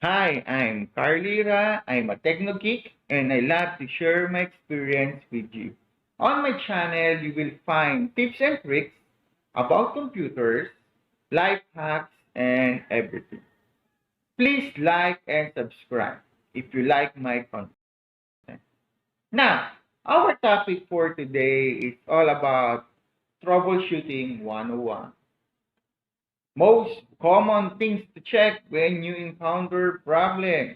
Hi, I'm Carlira. I'm a techno geek and I love to share my experience with you. On my channel, you will find tips and tricks about computers, life hacks, and everything. Please like and subscribe if you like my content. Now, our topic for today is all about troubleshooting 101. Most common things to check when you encounter problems.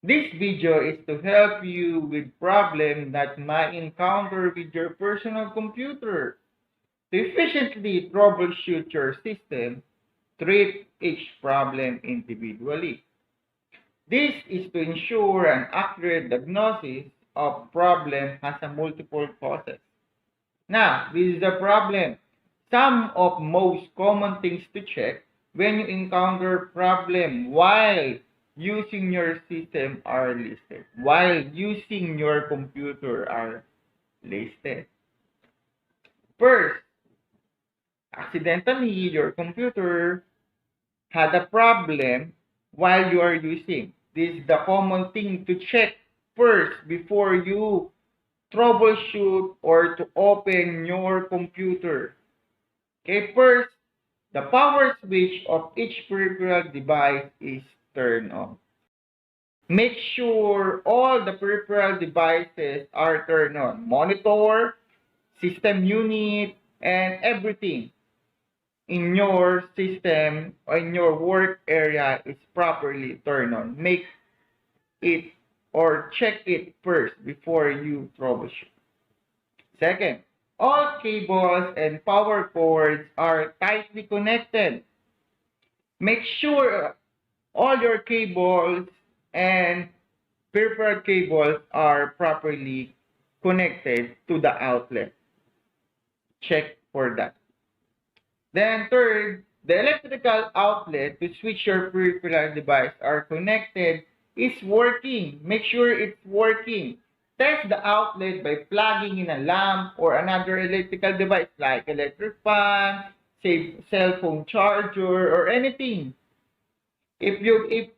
This video is to help you with problems that might encounter with your personal computer. To efficiently troubleshoot your system, treat each problem individually. This is to ensure an accurate diagnosis of problem has a multiple causes. Now, this is the problem. Some of most common things to check when you encounter problem while using your system are listed. While using your computer are listed. First, accidentally your computer had a problem while you are using. This is the common thing to check first before you troubleshoot or to open your computer. Okay, first, the power switch of each peripheral device is turned on. Make sure all the peripheral devices are turned on. Monitor, system unit, and everything in your system or in your work area is properly turned on. Make it or check it first before you troubleshoot. Second, all cables and power cords are tightly connected. Make sure all your cables and peripheral cables are properly connected to the outlet. Check for that. Then third, the electrical outlet to switch your peripheral device are connected is working. Make sure it's working. Test the outlet by plugging in a lamp or another electrical device like electric fan, say cell phone charger or anything. If you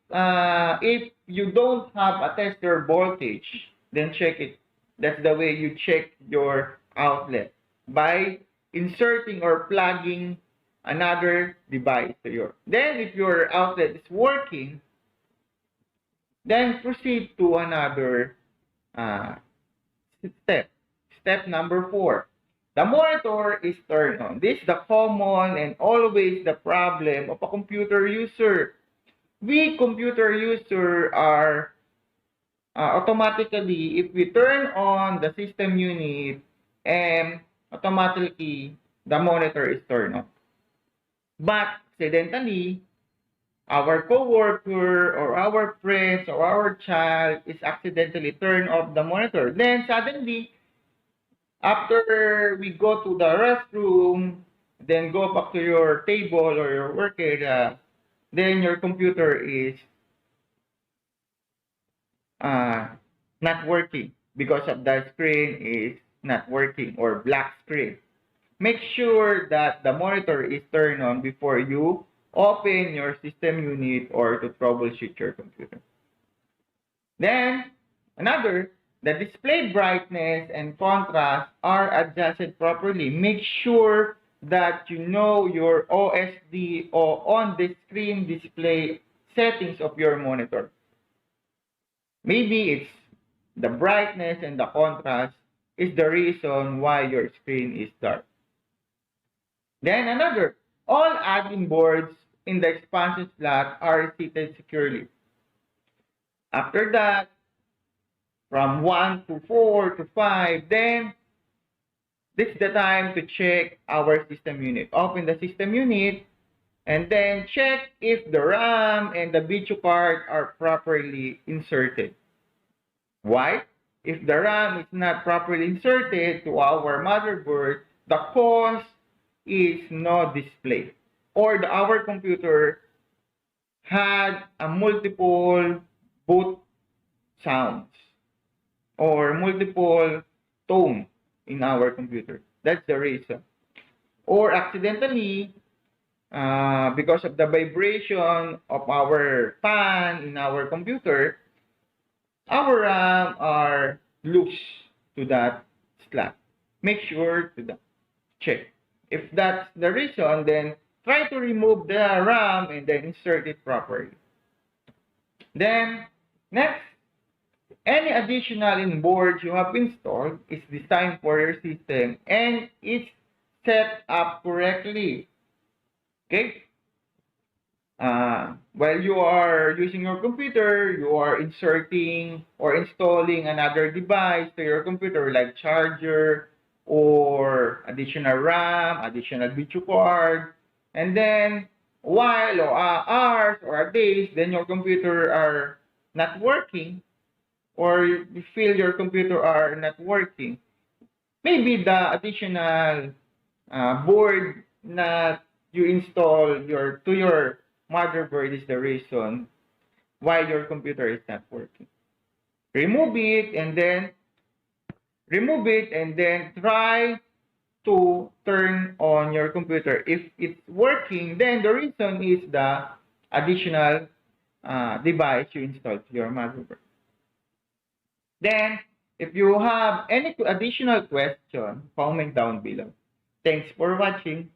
don't have a tester voltage, then check it. That's the way you check your outlet by inserting or plugging another device to your. Then if your outlet is working, then proceed to another uh, step. Step number 4. The monitor is turned on. This is the common and always the problem of a computer user. We computer user are automatically, if we turn on the system unit, and automatically the monitor is turned on. But accidentally, our coworker or our friends or our child is accidentally turned off the monitor. Then suddenly, after we go to the restroom, then go back to your table or your work area, then your computer is uh, not working because of the screen is not working or black screen. Make sure that the monitor is turned on before you open your system unit or to troubleshoot your computer. Then, another, the display brightness and contrast are adjusted properly. Make sure that you know your OSD or on the screen display settings of your monitor. Maybe it's the brightness and the contrast is the reason why your screen is dark. Then another, all admin boards in the expansion slot are seated securely. After that, from 1 to 4 to 5, then this is the time to check our system unit. Open the system unit and then check if the RAM and the video card are properly inserted. Why? If the RAM is not properly inserted to our motherboard, the cause is no display. Or our computer had a multiple boot sounds or multiple tone in our computer. That's the reason. Or accidentally, because of the vibration of our fan in our computer, our RAM are loose to that slot. Make sure to check. If that's the reason, then try to remove the RAM and then insert it properly. Then, next, any additional in boards you have installed is designed for your system and it's set up correctly. Okay? While you are using your computer, you are inserting or installing another device to your computer like charger or additional RAM, additional video card, and then while or hours or days, then your computer are not working or you feel your computer are not working. Maybe the additional board that you install to your motherboard is the reason why your computer is not working. Remove it and then try to turn on your computer. If it's working, then the reason is the additional device you installed to your motherboard. Then, if you have any additional question, comment down below. Thanks for watching.